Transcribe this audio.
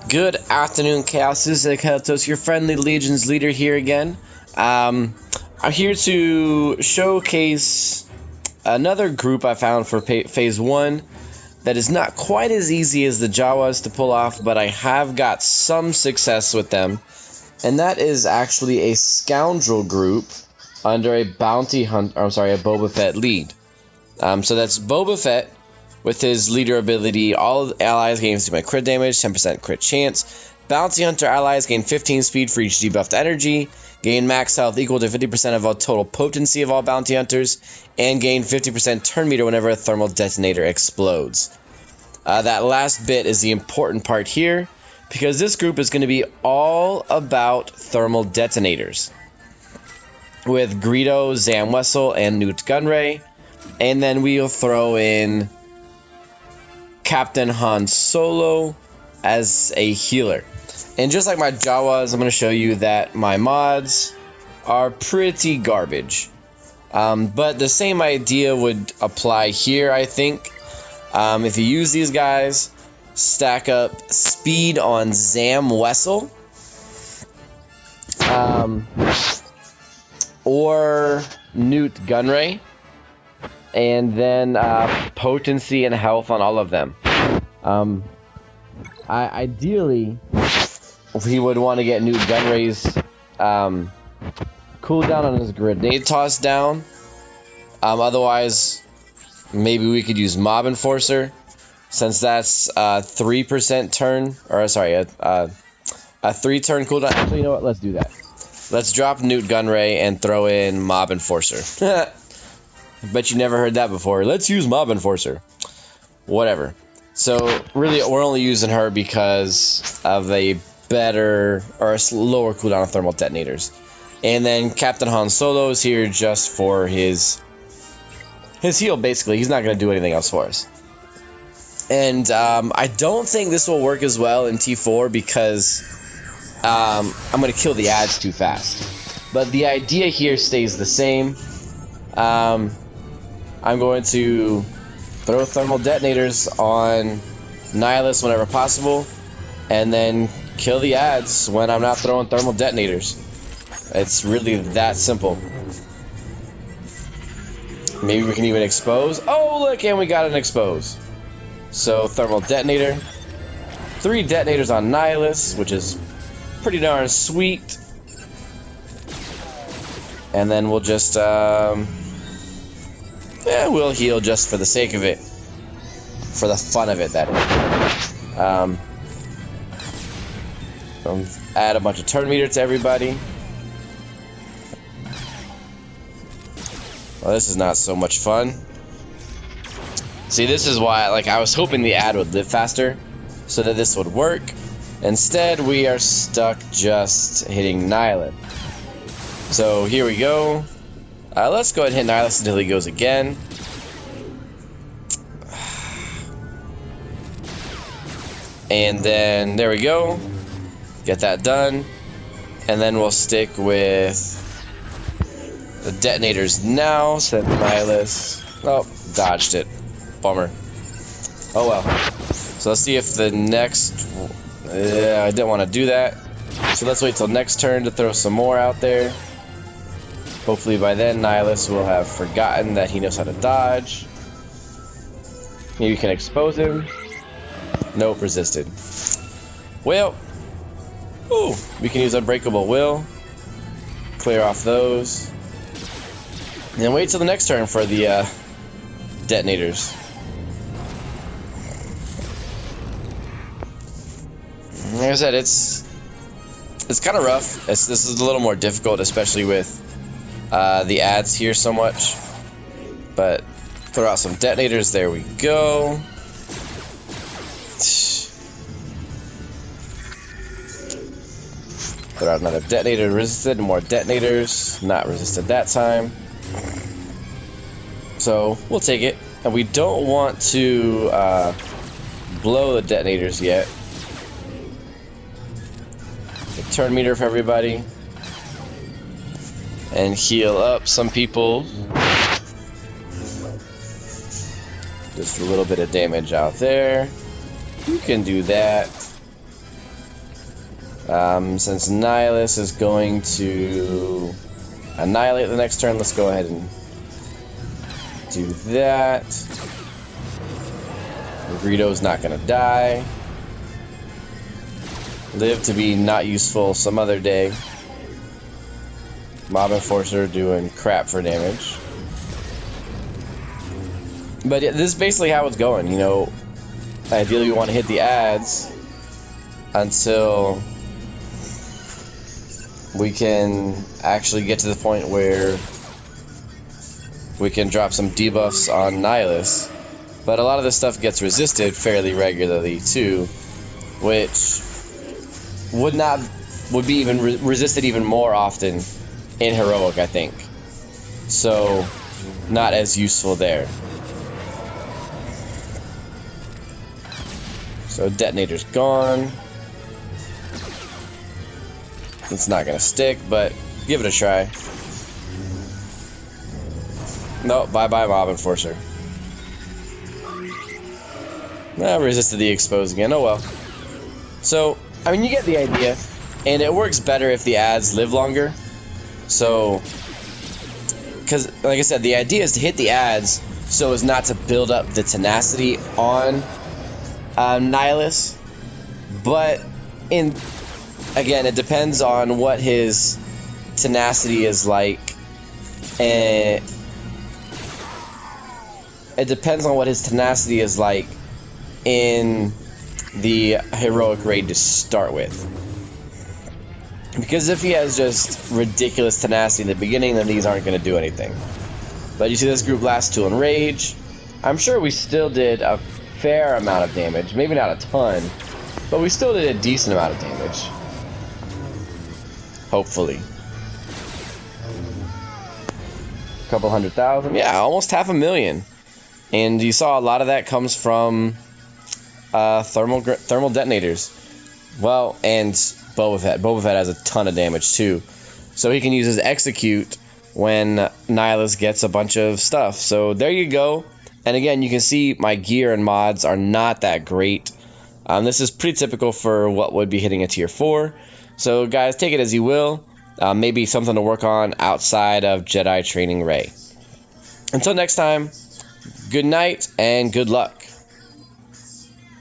Good afternoon, Chaos. This is Katos, your friendly Legion's leader here again. I'm here to showcase another group I found for Phase 1 that is not quite as easy as the Jawas to pull off, but I have got some success with them. And that is actually a Scoundrel group under a bounty hunt, or I'm sorry, a Boba Fett lead. So that's Boba Fett with his leader ability. All allies gain 50% crit damage, 10% crit chance. Bounty Hunter allies gain 15 speed for each debuffed energy, gain max health equal to 50% of all total potency of all bounty hunters, and gain 50% turn meter whenever a thermal detonator explodes. That last bit is the important part here, because this group is going to be all about thermal detonators, with Greedo, Zam Wessel, and Newt Gunray, and then we'll throw in Captain Han Solo as a healer. And just like my Jawas, I'm going to show you that my mods are pretty garbage. But the same idea would apply here, I think. If you use these guys, stack up speed on Zam Wessel, or Newt Gunray, and then potency and health on all of them. Ideally, he would want to get Newt Gunray's cooldown on his grenade toss down. Otherwise, maybe we could use Mob Enforcer, since that's 3% turn, or sorry, a 3-turn cooldown. Actually, you know what? Let's do that. Let's drop Newt Gunray and throw in Mob Enforcer. I bet you never heard that before. Let's use Mob Enforcer. Whatever. So, really, we're only using her because of a better, or a lower cooldown of thermal detonators. And then Captain Han Solo is here just for his heal, basically. He's not going to do anything else for us. And I don't think this will work as well in T4 because I'm going to kill the ads too fast. But the idea here stays the same. I'm going to throw thermal detonators on Nihilus whenever possible, and then kill the ads when I'm not throwing thermal detonators. It's really that simple. Maybe we can even expose. Oh, look, and we got an expose. So, thermal detonator. 3 detonators on Nihilus, which is pretty darn sweet. And then we'll just, we'll heal just for the sake of it. For the fun of it, that is. Add a bunch of turn meter to everybody. Well, this is not so much fun. See, this is why, I was hoping the ad would live faster, so that this would work. Instead, we are stuck just hitting Nihilus. So, here we go. Let's go ahead and hit Nihilus until he goes again. And then, there we go. Get that done. And then we'll stick with the detonators now. Set Nihilus. Oh, dodged it. Bummer. Oh well. So let's see if the next... I didn't want to do that. So let's wait till next turn to throw some more out there. Hopefully by then Nihilus will have forgotten that he knows how to dodge. Maybe we can expose him. Nope, resisted. Well, ooh, we can use Unbreakable Will. Clear off those. And then wait till the next turn for the detonators. Like I said, it's kind of rough. This is a little more difficult, especially with the ads here so much. But throw out some detonators. There we go. Throw out another detonator, resisted, more detonators, not resisted that time. So, we'll take it. And we don't want to blow the detonators yet. The turn meter for everybody. And heal up some people. Just a little bit of damage out there. You can do that. Since Nihilus is going to annihilate the next turn, let's go ahead and do that. Greedo's not gonna die. Live to be not useful some other day. Mob Enforcer doing crap for damage. But yeah, this is basically how it's going, you know. Ideally we want to hit the adds until we can actually get to the point where we can drop some debuffs on Nihilus. But a lot of this stuff gets resisted fairly regularly too, which would be even resisted even more often in Heroic, I think. So, not as useful there. So, Detonator's gone. It's not gonna stick, but give it a try. No, bye-bye Mob Enforcer. Resisted the expose again, oh well. So, I mean, you get the idea, and it works better if the adds live longer. So, because, like I said, the idea is to hit the adds so as not to build up the tenacity on Nihilus. But, again, it depends on what his tenacity is like. And it depends on what his tenacity is like in the Heroic raid to start with. Because if he has just ridiculous tenacity in the beginning, then these aren't going to do anything. But you see this group last tool and rage. I'm sure we still did a fair amount of damage. Maybe not a ton, but we still did a decent amount of damage. Hopefully. A couple 100,000. Yeah, almost 500,000. And you saw a lot of that comes from thermal detonators. Well, and Boba Fett. Boba Fett has a ton of damage too. So he can use his execute when Nihilus gets a bunch of stuff. So there you go. And again, you can see my gear and mods are not that great. This is pretty typical for what would be hitting a tier 4. So guys, take it as you will. Maybe something to work on outside of Jedi Training Ray. Until next time, good night and good luck.